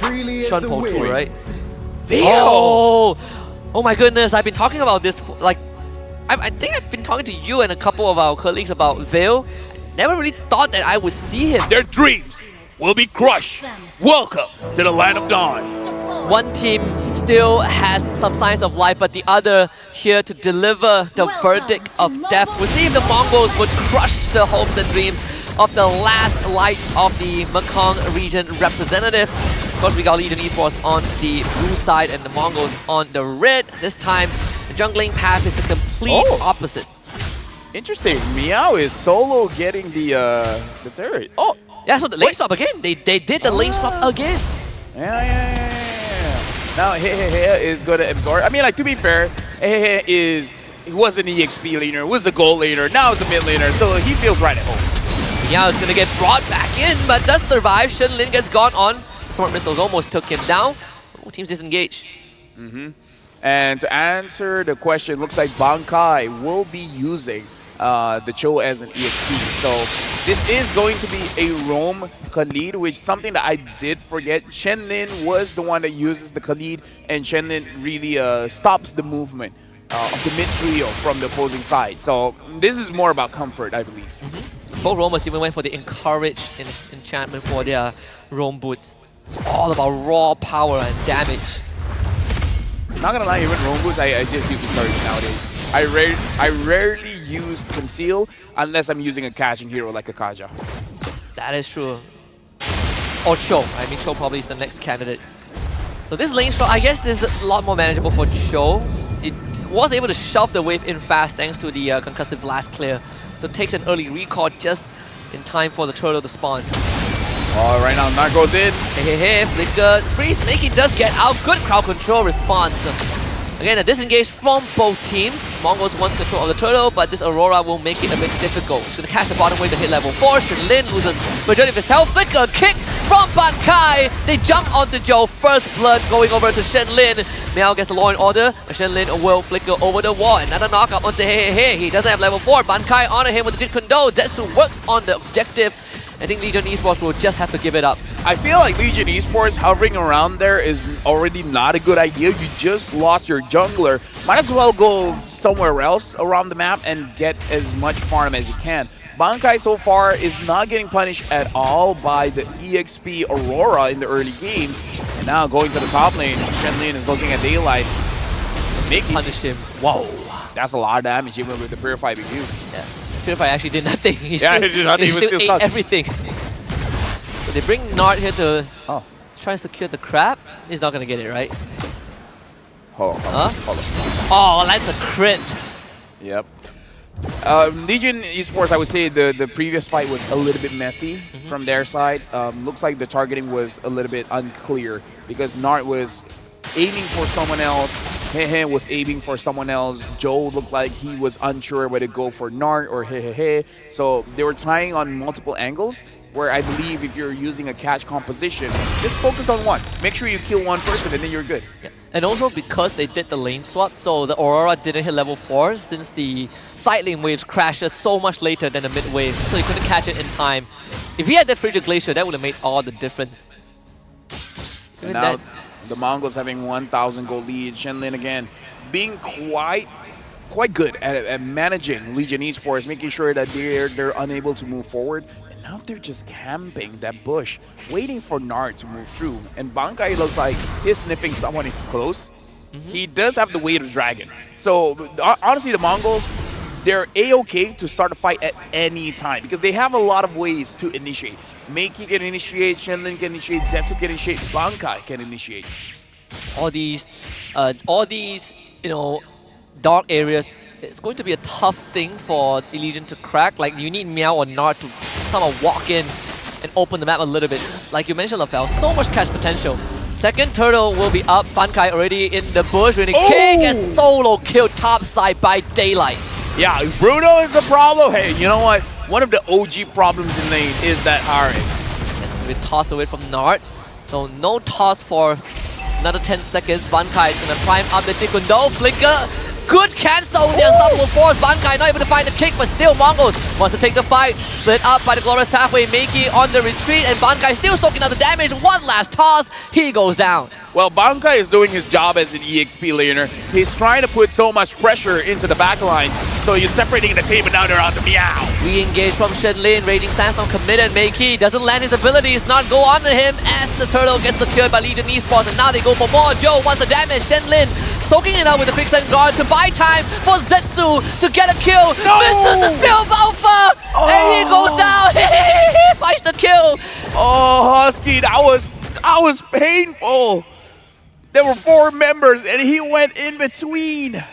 freely as the Shunpo too, wind. right? Oh! Oh my goodness, I've been talking about this, like, I think I've been talking to you and a couple of our colleagues about Veil. I never really thought that I would see him. Their dreams will be crushed. Welcome to the land of dawn. One team still has some signs of life, but the other here to deliver the verdict of death. We'll see if the Mongols would crush the hopes and dreams of the last light of the Mekong region representative. Of course, we got Legion Esports on the blue side and the Mongols on the red. This time, the jungling path is the complete opposite. Interesting. Meow is solo getting the turret. Oh! Yeah, so the lane swap again. They did the lane swap again. Yeah. Now Hehehe is going to absorb. I mean, like, to be fair, Hehehe he was an EXP laner, was a gold laner, now it's a mid laner, so he feels right at home. Meow is going to get brought back in, but does survive. Shenlin gets gone on. Smart Missiles almost took him down. Both teams disengage. And to answer the question, looks like Bankai will be using the Cho as an EXP. So this is going to be a roam Khalid, which is something that I did forget. Shenlin was the one that uses the Khalid, and Shenlin really stops the movement of the mid trio from the opposing side. So this is more about comfort, I believe. Both roamers even went for the encourage enchantment for their roam boots. It's all about raw power and damage. Not gonna lie, even roam boots, I just use encourage nowadays. I rarely use conceal unless I'm using a catching hero like a Kaja. That is true. Or Cho. I mean, Cho probably is the next candidate. So this lane swap, I guess, is a lot more manageable for Cho. It was able to shove the wave in fast thanks to the concussive blast clear. So it takes an early recall just in time for the turtle to spawn. Oh, right now, Nart goes in. Hey, Flicker. Freeze Snaky does get out. Good crowd control response. Again, a disengage from both teams. Mongols wants control of the turtle, but this Aurora will make it a bit difficult. He's going to catch the bottom wave to hit level 4. Shenlin loses majority of his health. Flicker kick from Bankai. They jump onto Joe. First blood going over to Shenlin. Meow gets the law in order. Shenlin will flicker over the wall. Another knockout onto Hey. He doesn't have level 4. Bankai honor him with the Jit Kundo. Zetsu works on the objective. I think Legion Esports will just have to give it up. I feel like Legion Esports hovering around there is already not a good idea. You just lost your jungler. Might as well go somewhere else around the map and get as much farm as you can. Bankai so far is not getting punished at all by the EXP Aurora in the early game. And now going to the top lane, Shenlin is looking at Daylight. Punish him. Whoa, that's a lot of damage even with the Purify being used. Yeah. Purify actually did nothing. He he did nothing. He still ate everything. So they bring Nart here to try and secure the crab. He's not going to get it, right? Hold on. Oh, that's a crit. Yep. Legion Esports, I would say the previous fight was a little bit messy from their side. Looks like the targeting was a little bit unclear because Nart was aiming for someone else. Hehe was aiming for someone else. Joe looked like he was unsure whether to go for Nart or Hehehe. So they were trying on multiple angles, where I believe if you're using a catch composition, just focus on one. Make sure you kill one person and then you're good. Yeah. And also because they did the lane swap, so the Aurora didn't hit level 4 since the side lane waves crashed so much later than the mid wave, so he couldn't catch it in time. If he had that Frigid Glacier, that would have made all the difference. And now the Mongols having 1,000 gold lead. Shenlin again being quite good at managing Legion Esports, making sure that they're unable to move forward. And now they're just camping that bush, waiting for Nart to move through. And Bankai looks like he's sniffing someone is close. He does have the weight of dragon. So honestly, the Mongols, they're a-okay to start a fight at any time because they have a lot of ways to initiate. Meiki can initiate, Shenlin can initiate, Zetsu can initiate, Bankai can initiate. All these, you know, dark areas, it's going to be a tough thing for Legion to crack. Like, you need Meow or Nart to kind of walk in and open the map a little bit. Like you mentioned, LaFell, so much catch potential. Second turtle will be up. Bankai already in the bush. When King gets solo killed topside by Daylight. Yeah, Bruno is the problem. Hey, you know what? One of the OG problems in lane is that RA. We tossed away from Nart. So no toss for another 10 seconds. Bankai is going to prime up the Jikundo. Flicker. Good cancel with the unstoppable force. Bankai not able to find the kick, but still Mongols wants to take the fight. split up by the Glorious Pathway. Meiki on the retreat, and Bankai still soaking out the damage. One last toss, he goes down. Well, Bankai is doing his job as an EXP laner. He's trying to put so much pressure into the backline, so he's separating the team, and now they're on the meow. Re-engage from Shenlin, Raging Stance on committed. Meiki doesn't land his abilities, not go on to him as the turtle gets secured by Legion eSports, and now they go for more. Joe wants the damage. Shenlin soaking it out with a quick send guard to buy time for Zetsu to get a kill. No! Misses the Silver Alpha, and he goes down. He fights the kill. Oh, Husky, that was painful. There were 4 members, and he went in between.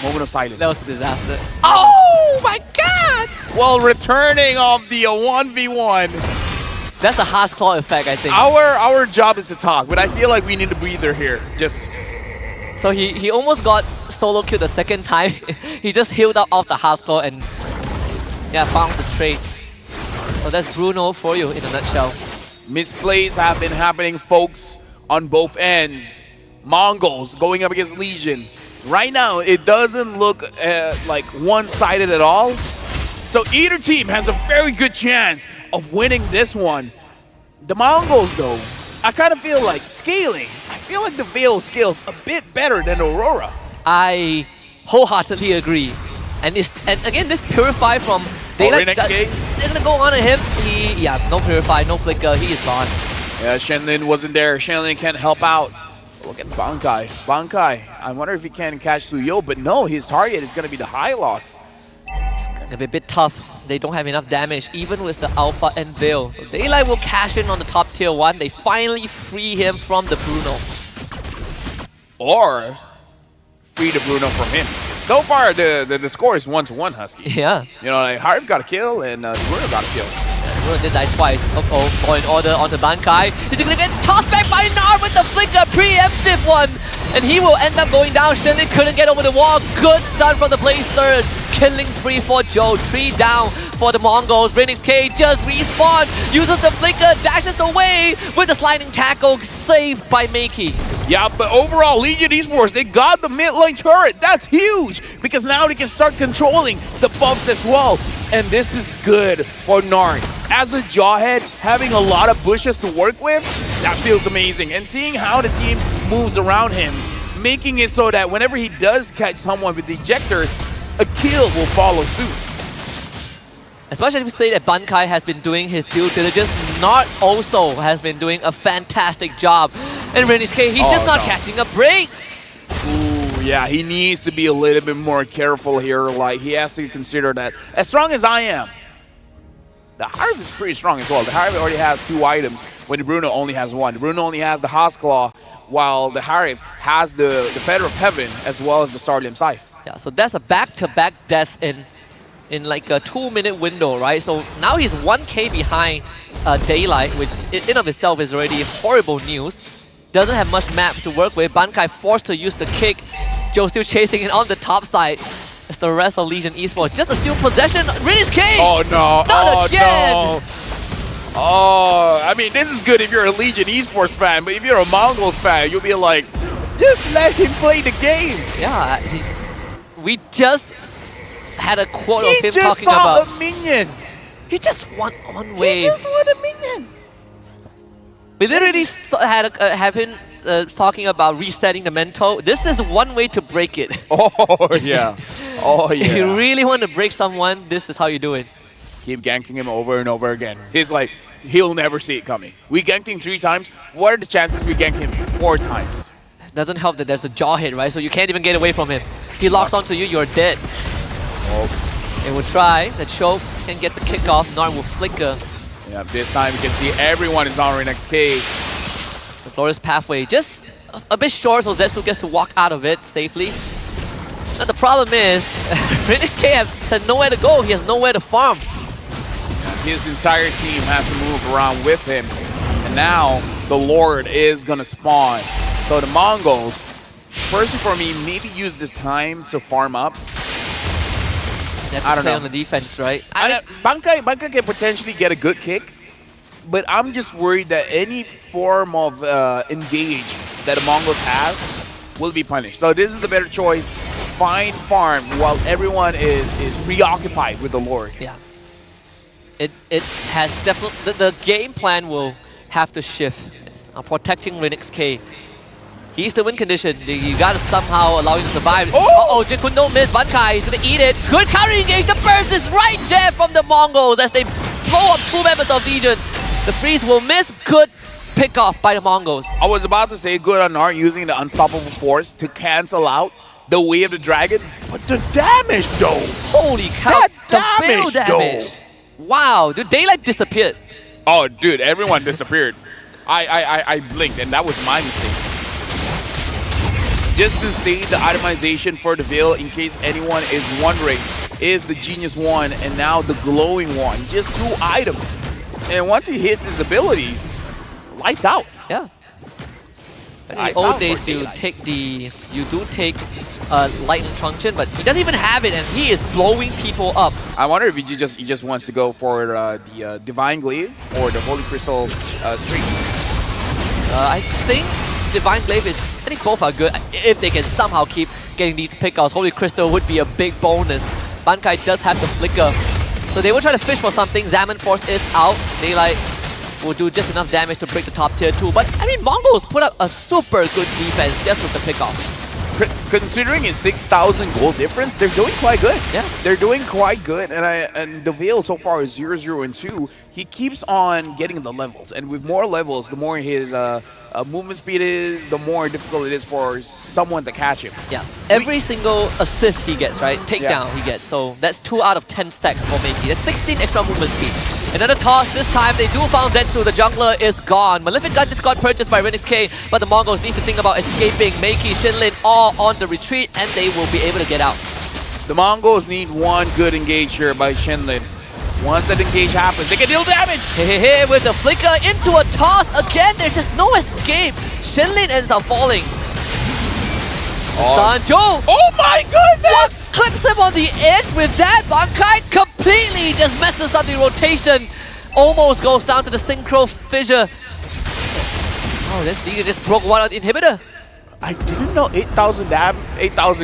Moment of silence. That was a disaster. Oh my god! Well, returning of the 1v1. That's a Haas-Claw effect, I think. Our job is to talk, but I feel like we need a breather here. Just. So he almost got solo killed the second time. He just healed up off the Haas-Claw and found the trade. So that's Bruno for you in a nutshell. Misplays have been happening, folks, on both ends. MONGOLZ going up against Legion. Right now, it doesn't look like one-sided at all. So either team has a very good chance of winning this one. The MONGOLZ, though, I kind of feel like scaling. I feel like the Veil scales a bit better than Aurora. I wholeheartedly agree. And again, this Purify from Daylight, they're gonna go on to him. No Purify, no Flicker, he is gone. Yeah, Shenlin wasn't there. Shenlin can't help out. Look at Bankai. Bankai, I wonder if he can catch Suyo, but no, his target is gonna be the high loss. It's gonna be a bit tough. They don't have enough damage, even with the Alpha and Veil. So Daylight will cash in on the top tier 1. They finally free him from the Bruno. Or free the Bruno from him. So far, the score is 1-1, Husky. Yeah. You know, like Harv got a kill and Bruno got a kill. Bruno did die twice. Point order onto Bankai. He's gonna get tossed back by Nar with the Flicker, preemptive one. And he will end up going down. Shenlin couldn't get over the wall. Good stun from the Blaze Surge. Killing spree for Joe. 3 down for the MONGOLZ. Renix K just respawn. Uses the Flicker, dashes away with the sliding tackle. Saved by Meiki. Yeah, but overall, Legion eSports, they got the mid lane turret. That's huge because now they can start controlling the buffs as well. And this is good for Narn. As a Jawhead, having a lot of bushes to work with, that feels amazing. And seeing how the team moves around him, making it so that whenever he does catch someone with the ejector, a kill will follow suit. Especially if we say that Bankai has been doing his due diligence, Nart also has been doing a fantastic job. And Renix K, he's just not catching a break. Ooh, yeah, he needs to be a little bit more careful here. Like, he has to consider that. As strong as I am, the Harv is pretty strong as well. The Harv already has 2 items when the Bruno only has 1. The Bruno only has the Haas-Claw, while the Harv has the Feather of Heaven as well as the Starlim Scythe. Yeah, so that's a back-to-back death in like a 2-minute window, right? So now he's 1k behind Daylight, which in of itself is already horrible news. Doesn't have much map to work with. Bankai forced to use the kick. Joe still chasing it on the top side. As the rest of Legion eSports just a steal possession. Renix K! Oh no! Not again! No! Oh, I mean, this is good if you're a Legion eSports fan, but if you're a MONGOLZ fan, you'll be like, just let him play the game. Yeah, we just had a quote of him talking about. about. He just saw a minion. He just won on wave. He just won a minion. We literally had have him talking about resetting the mental. This is one way to break it. Oh yeah. Oh yeah. If you really want to break someone, this is how you do it. Keep ganking him over and over again. He's like, he'll never see it coming. We ganked him 3 times. What are the chances we gank him 4 times? Doesn't help that there's a jaw hit, right? So you can't even get away from him. He locks onto you, you're dead. Oh. It will try. That Show can get the kick off. Narn will flicker. Yeah, this time you can see everyone is on Renix K. The Glorious Pathway just a bit short, so Zetsu gets to walk out of it safely. Now the problem is, Renix K has nowhere to go. He has nowhere to farm. His entire team has to move around with him. And now the Lord is going to spawn. So the MONGOLZ, personally for me, maybe use this time to farm up. I don't know. On the defense, right? Bankai can potentially get a good kick, but I'm just worried that any form of engage that the MONGOLZ has will be punished. So this is the better choice. fine farm while everyone is preoccupied with the Lord. Yeah. It has definitely the game plan will have to shift. It's protecting Linux K. He's the win condition. You gotta somehow allow him to survive. Oh, Jikun don't miss. Bankai is gonna eat it. Good counter engage. The burst is right there from the Mongols as they blow up 2 members of Legion. The freeze will miss. Good pick off by the Mongols. I was about to say good on Art using the unstoppable force to cancel out the way of the dragon, but the damage though. Holy cow! That the real damage. Wow, dude, Daylight disappeared. Oh, dude, everyone disappeared. I blinked, and that was my mistake. Just to say the itemization for the Veil, in case anyone is wondering, is the Genius one and now the Glowing one. Just 2 items. And once he hits his abilities, lights out. Yeah. In the old days, you do take Lightning Truncheon, but he doesn't even have it, and he is blowing people up. I wonder if he just wants to go for the Divine Glaive or the Holy Crystal Streak. I think Divine Glaive is, I think both are good. If they can somehow keep getting these pickouts, Holy Crystal would be a big bonus. Bankai does have the Flicker, so they will try to fish for something. Zaman Force is out. Daylight will do just enough damage to break the top tier 2. But I mean, Mongols put up a super good defense just with the pickoff. Considering his 6,000 gold difference, they're doing quite good. Yeah, they're doing quite good. And the Veil so far is 0-0 and 2. He keeps on getting the levels, and with more levels, the more his movement speed is, the more difficult it is for someone to catch him. Yeah, every single assist he gets, right? Takedown he gets. So that's 2 out of 10 stacks for Meiki. That's 16 extra movement speed. Another toss. This time they do found Zetsu. The jungler is gone. Malefic Gun just got purchased by Renix K, but the Mongols need to think about escaping. Meiki, Shinlin all on the retreat, and they will be able to get out. The Mongols need one good engage here by Shinlin. Once that engage happens, they can deal damage! Hey, with the flicker into a toss. Again, there's just no escape. Shinlin ends up falling. Sanjo! Oh my goodness! Clips him on the edge with that. Bankai completely just messes up the rotation. Almost goes down to the Synchro Fissure. Oh, this Leader just broke one of the inhibitor. I didn't know 8,000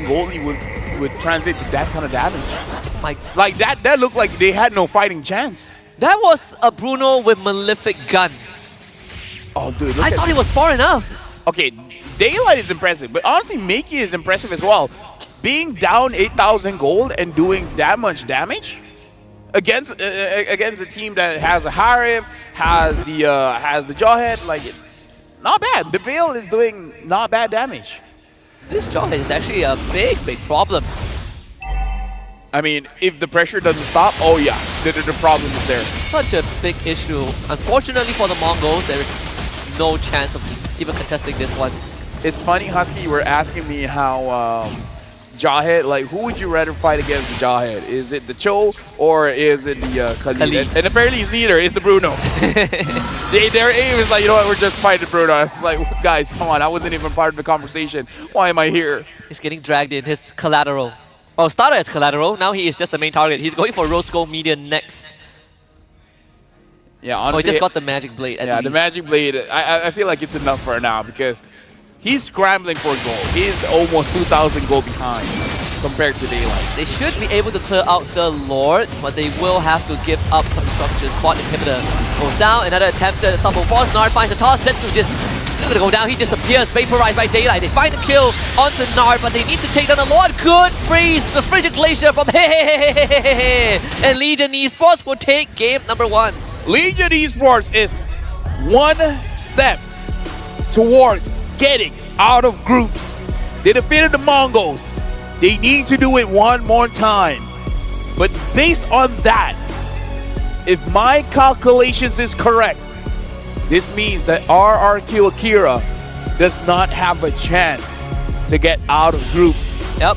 gold would translate to that kind of damage. Like that looked like they had no fighting chance. That was a Bruno with Malefic Gun. Oh, dude, I thought it was far enough. Okay, Daylight is impressive, but honestly, Meiki is impressive as well. Being down 8,000 gold and doing that much damage against a team that has a Harif, has the Jawhead, like, not bad. The Veil is doing not bad damage. This Jawhead is actually a big problem. I mean, if the pressure doesn't stop, oh yeah, the problem is there. Such a big issue. Unfortunately for the Mongols, there is no chance of even contesting this one. It's funny, Husky, you were asking me how Jawhead, like, who would you rather fight against the Jawhead? Is it the Cho or is it the Khalid? And apparently it's neither, it's the Bruno. Their aim is like, you know what, we're just fighting Bruno. It's like, guys, come on, I wasn't even part of the conversation. Why am I here? He's getting dragged in, his collateral. Well, started as collateral, now he is just the main target. He's going for Rose Gold Median next. Yeah, honestly. Oh, he just got the Magic Blade at least. The Magic Blade, I feel like it's enough for now because he's scrambling for gold. He's almost 2,000 gold behind compared to Daylight. They should be able to clear out the Lord, but they will have to give up some structures. Spot inhibitor goes down. Another attempt at Stumble Force. Nard finds the toss. Zetsu just gonna go down. He disappears. Vaporized by Daylight. They find the kill onto Nard, but they need to take down the Lord. Good freeze. The Frigid Glacier from and Legion eSports will take game number 1. Legion eSports is one step towards getting out of groups. They defeated the Mongols. They need to do it one more time. But based on that, if my calculations is correct, this means that RRQ Akira does not have a chance to get out of groups. Yep.